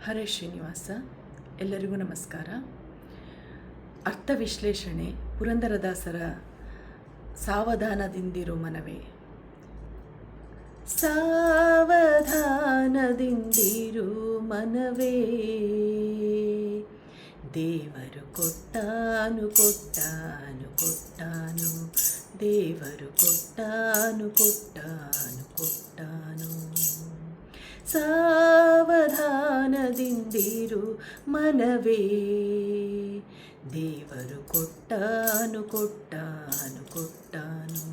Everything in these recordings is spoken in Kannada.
ಹರೇ ಶ್ರೀನಿವಾಸ. ಎಲ್ಲರಿಗೂ ನಮಸ್ಕಾರ. ಅರ್ಥ ವಿಶ್ಲೇಷಣೆ ಪುರಂದರದಾಸರ ಸಾವಧಾನದಿಂದಿರು ಮನವೇ. ಸಾವಧಾನದಿಂದಿರು ಮನವೇ, ದೇವರು ಕೊಟ್ಟಾನು ಕೊಟ್ಟಾನು ಕೊಟ್ಟಾನು, ದೇವರು ಕೊಟ್ಟಾನು ಕೊಟ್ಟಾನು ಕೊಟ್ಟಾನು. ಸಾವಧಾನದಿಂದಿರು ಮನವೇ, ದೇವರು ಕೊಟ್ಟಾನು ಕೊಟ್ಟಾನು ಕೊಟ್ಟಾನು,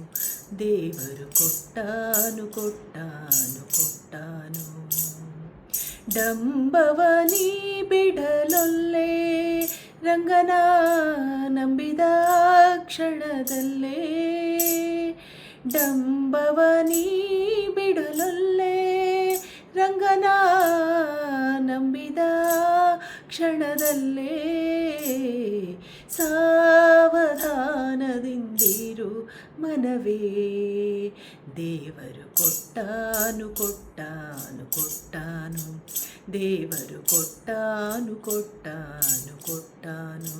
ದೇವರು ಕೊಟ್ಟಾನು ಕೊಟ್ಟಾನು ಕೊಟ್ಟಾನು. ಡಂಬವನಿ ಬಿಡಲೊಲ್ಲೆ ರಂಗನ ನಂಬಿದ ಕ್ಷಣದಲ್ಲೇ, ಡಂಬವನಿ ಬಿಡಲೊಲ್ಲೆ ರಂಗನ ನಂಬಿದ ಕ್ಷಣದಲ್ಲೇ, ಸಾವಧಾನದಿಂದಿರು ಮನವೇ, ದೇವರು ಕೊಟ್ಟಾನು ಕೊಟ್ಟಾನು ಕೊಟ್ಟಾನು, ದೇವರು ಕೊಟ್ಟಾನು ಕೊಟ್ಟಾನು ಕೊಟ್ಟಾನು.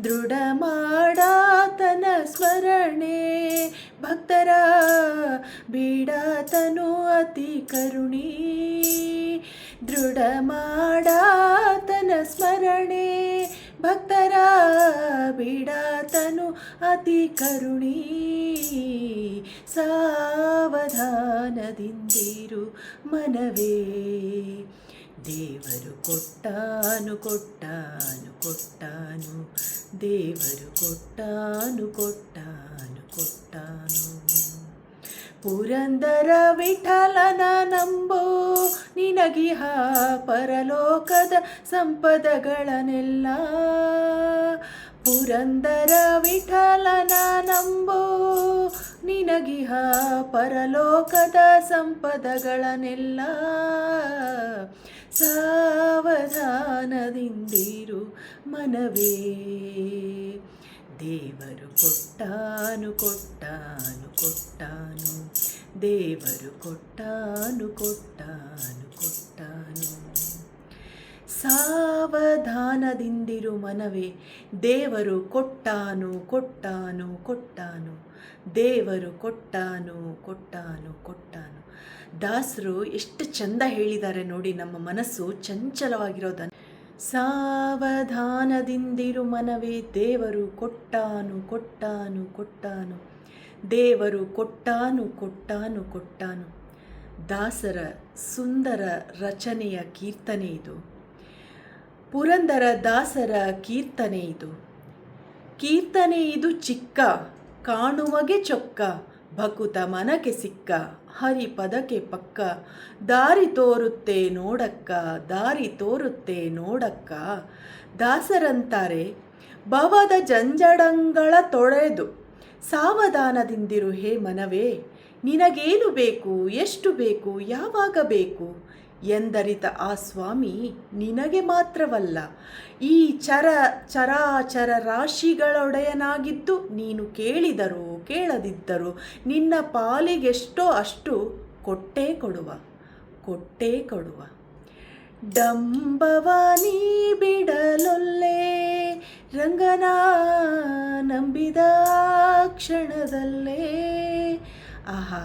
ದೃಢ ಮಾಡಾತನ ಸ್ಮರಣೆ ಭಕ್ತರ ಬೀಡಾತನು ಅತಿ ಕರುಣಿ, ದೃಢ ಮಾಡಾತನ ಸ್ಮರಣೆ ಭಕ್ತರ ಬೀಡಾತನು ಅತಿ ಕರುಣಿ. ಸಾವಧಾನದಿಂದಿರು ಮನವೇ, ದೇವರು ಕೊಟ್ಟಾನು ಕೊಟ್ಟಾನು ಕೊಟ್ಟಾನು, ದೇವರು ಕೊಟ್ಟಾನು ಕೊಟ್ಟಾನು ಕೊಟ್ಟಾನು. ಪುರಂದರ ವಿಠಲನ ನಂಬೋ ನಿನಗಿಹ ಪರಲೋಕದ ಸಂಪದಗಳನ್ನೆಲ್ಲ, ಪುರಂದರ ವಿಠಲನ ನಂಬೋ ನಿನಗಿಹ ಪರಲೋಕದ ಸಂಪದಗಳನ್ನೆಲ್ಲ, ಸಾವಧಾನದಿಂದಿರು ಮನವೇ, ದೇವರು ಕೊಟ್ಟಾನು ಕೊಟ್ಟಾನು ಕೊಟ್ಟಾನು, ದೇವರು ಕೊಟ್ಟಾನು ಕೊಟ್ಟಾನು ಕೊಟ್ಟಾನು. ಸಾವಧಾನದಿಂದಿರು ಮನವೇ, ದೇವರು ಕೊಟ್ಟಾನು ಕೊಟ್ಟಾನು ಕೊಟ್ಟಾನು, ದೇವರು ಕೊಟ್ಟಾನು ಕೊಟ್ಟಾನು ಕೊಟ್ಟಾನು. ದಾಸರು ಎಷ್ಟು ಚಂದ ಹೇಳಿದ್ದಾರೆ ನೋಡಿ. ನಮ್ಮ ಮನಸ್ಸು ಚಂಚಲವಾಗಿರೋದನ್ನು. ಸಾವಧಾನದಿಂದಿರು ಮನವೇ, ದೇವರು ಕೊಟ್ಟಾನು ಕೊಟ್ಟಾನು ಕೊಟ್ಟಾನು, ದೇವರು ಕೊಟ್ಟಾನು ಕೊಟ್ಟಾನು ಕೊಟ್ಟಾನು. ದಾಸರ ಸುಂದರ ರಚನೆಯ ಕೀರ್ತನೆ ಇದು. ಪುರಂದರ ದಾಸರ ಕೀರ್ತನೆ ಇದು. ಕೀರ್ತನೆ ಇದು ಚಿಕ್ಕ, ಕಾಣುವಗೆ ಚೊಕ್ಕ, ಭಕುತ ಮನಕ್ಕೆ ಸಿಕ್ಕ, ಹರಿಪದಕ್ಕೆ ಪಕ್ಕ, ದಾರಿ ತೋರುತ್ತೆ ನೋಡಕ್ಕ, ದಾರಿ ತೋರುತ್ತೆ ನೋಡಕ್ಕ. ದಾಸರಂತಾರೆ, ಭವದ ಜಂಜಡಂಗಳ ತೊಳೆದು ಸಾವಧಾನದಿಂದಿರು ಹೇ ಮನವೇ, ನಿನಗೇನು ಬೇಕು, ಎಷ್ಟು ಬೇಕು, ಯಾವಾಗ ಬೇಕು ಎಂದರಿತ ಆ ಸ್ವಾಮಿ ನಿನಗೆ ಮಾತ್ರವಲ್ಲ, ಈ ಚರಾಚರ ರಾಶಿಗಳೊಡೆಯನಾಗಿದ್ದು ನೀನು ಕೇಳಿದರೂ ಕೇಳದಿದ್ದರೂ ನಿನ್ನ ಪಾಲಿಗೆಷ್ಟೋ ಅಷ್ಟು ಕೊಟ್ಟೇ ಕೊಡುವ ಕೊಟ್ಟೇ ಕೊಡುವ. ಡಂಬವನಿ ಬಿಡಲೊಲ್ಲೆ ರಂಗನ ನಂಬಿದ ಕ್ಷಣದಲ್ಲೇ. ಆಹಾ,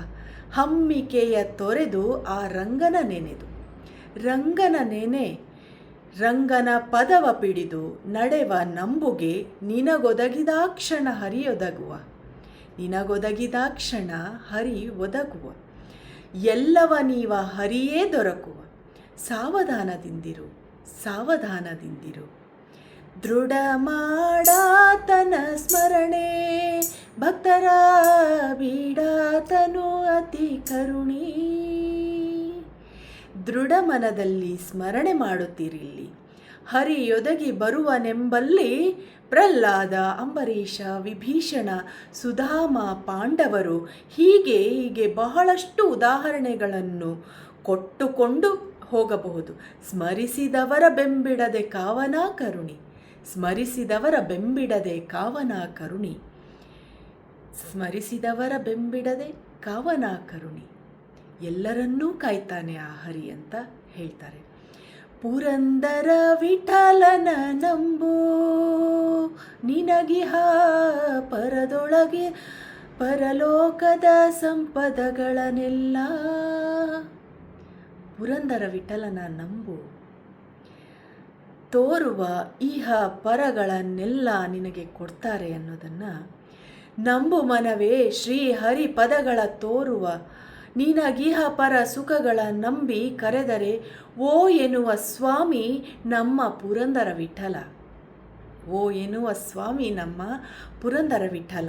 ಹಮ್ಮಿಕೆಯ ತೊರೆದು ಆ ರಂಗನ ನೆನೆದು, ರಂಗನ ನೆನೆ ರಂಗನ ಪದವ ಪಿಡಿದು ನಡೆವ ನಂಬುಗೆ ನಿನಗೊದಗಿದಾಕ್ಷಣ ಹರಿಯೊದಗುವ, ನಿನಗೊದಗಿದಾಕ್ಷಣ ಹರಿ ಒದಗುವ, ಎಲ್ಲವ ನೀವ ಹರಿಯೇ ದೊರಕುವ. ಸಾವಧಾನದಿಂದಿರು ಸಾವಧಾನದಿಂದಿರು. ದೃಢ ಮಾಡಾತನ ಸ್ಮರಣೆ ಭಕ್ತರ ಬೀಡಾತನು ಅತಿ ಕರುಣಿ. ದೃಢ ಮನದಲ್ಲಿ ಸ್ಮರಣೆ ಮಾಡುತ್ತಿರಿಲ್ಲಿ, ಹರಿಯೊದಗಿ ಬರುವನೆಂಬಲ್ಲಿ ಪ್ರಹ್ಲಾದ, ಅಂಬರೀಷ, ವಿಭೀಷಣ, ಸುಧಾಮ, ಪಾಂಡವರು, ಹೀಗೆ ಬಹಳಷ್ಟು ಉದಾಹರಣೆಗಳನ್ನು ಕೊಟ್ಟುಕೊಂಡು ಹೋಗಬಹುದು. ಸ್ಮರಿಸಿದವರ ಬೆಂಬಿಡದೆ ಕಾವನ ಕರುಣಿ, ಸ್ಮರಿಸಿದವರ ಬೆಂಬಿಡದೆ ಕಾವನ ಕರುಣಿ, ಸ್ಮರಿಸಿದವರ ಬೆಂಬಿಡದೆ ಕಾವನ ಕರುಣಿ. ಎಲ್ಲರನ್ನೂ ಕಾಯ್ತಾನೆ ಆ ಹರಿ ಅಂತ ಹೇಳ್ತಾರೆ. ಪುರಂದರ ವಿಠಲನ ನಂಬು, ನಿನಗಿಹ ಪರದೊಳಗೆ ಪರಲೋಕದ ಸಂಪದಗಳನ್ನೆಲ್ಲ. ಪುರಂದರ ವಿಠಲನ ನಂಬು, ತೋರುವ ಇಹ ಪರಗಳನ್ನೆಲ್ಲ ನಿನಗೆ ಕೊಡ್ತಾರೆ ಅನ್ನೋದನ್ನು ನಂಬು ಮನವೇ. ಶ್ರೀ ಹರಿ ಪದಗಳ ತೋರುವ ನಿನಗಿಹ ಪರ ಸುಖಗಳ ನಂಬಿ ಕರೆದರೆ ಓ ಎನ್ನುವ ಸ್ವಾಮಿ ನಮ್ಮ ಪುರಂದರ ವಿಠಲ. ಓ ಎನ್ನುವ ಸ್ವಾಮಿ ನಮ್ಮ ಪುರಂದರ ವಿಠಲ.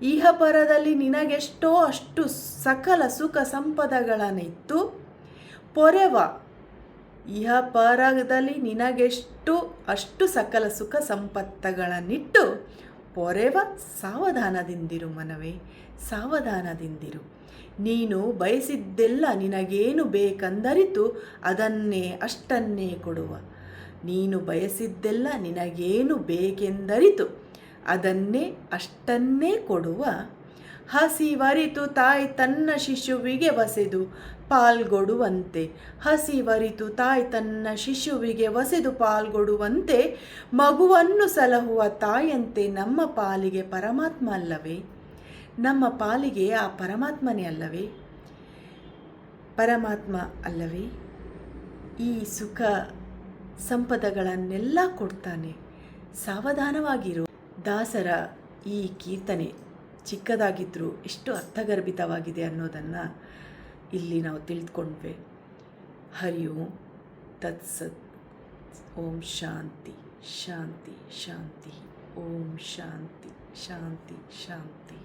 ಇಹ ಪರದಲ್ಲಿ ನಿನಗೆಷ್ಟೋ ಅಷ್ಟು ಸಕಲ ಸುಖ ಸಂಪದಗಳನ್ನಿತ್ತು ಪೊರೆವ. ಇಹ ಪರದಲ್ಲಿ ನಿನಗೆಷ್ಟು ಅಷ್ಟು ಸಕಲ ಸುಖ ಸಂಪತ್ತುಗಳನ್ನಿಟ್ಟು ಪೊರೆವ. ಸಾವಧಾನದಿಂದಿರು ಮನವೇ, ಸಾವಧಾನದಿಂದಿರು. ನೀನು ಬಯಸಿದ್ದೆಲ್ಲ ನಿನಗೇನು ಬೇಕೆಂದರಿತು ಅದನ್ನೇ ಅಷ್ಟನ್ನೇ ಕೊಡುವ. ನೀನು ಬಯಸಿದ್ದೆಲ್ಲ ನಿನಗೇನು ಬೇಕೆಂದರಿತು ಅದನ್ನೇ ಅಷ್ಟನ್ನೇ ಕೊಡುವ. ಹಸಿವರಿತು ತಾಯಿ ತನ್ನ ಶಿಶುವಿಗೆ ವಸೆದು ಪಾಲ್ಗೊಡುವಂತೆ. ಹಸಿವರಿತು ತಾಯಿ ತನ್ನ ಶಿಶುವಿಗೆ ವಸೆದು ಪಾಲ್ಗೊಡುವಂತೆ ಮಗುವನ್ನು ಸಲಹುವ ತಾಯಿಯಂತೆ ನಮ್ಮ ಪಾಲಿಗೆ ಪರಮಾತ್ಮ ಅಲ್ಲವೇ? ನಮ್ಮ ಪಾಲಿಗೆ ಆ ಪರಮಾತ್ಮನೇ ಅಲ್ಲವೇ? ಪರಮಾತ್ಮ ಅಲ್ಲವೇ? ಈ ಸುಖ ಸಂಪದಗಳನ್ನೆಲ್ಲ ಕೊಡ್ತಾನೆ. ಸಾವಧಾನವಾಗಿರು. ದಾಸರ ಈ ಕೀರ್ತನೆ ಚಿಕ್ಕದಾಗಿದ್ದರೂ ಎಷ್ಟು ಅರ್ಥಗರ್ಭಿತವಾಗಿದೆ ಅನ್ನೋದನ್ನು ಇಲ್ಲಿ ನಾವು ತಿಳಿದುಕೊಂಡ್ವಿ. ಹರಿ ಓಂ ತತ್ಸತ್. ಓಂ ಶಾಂತಿ ಶಾಂತಿ ಶಾಂತಿ. ಓಂ ಶಾಂತಿ ಶಾಂತಿ ಶಾಂತಿ.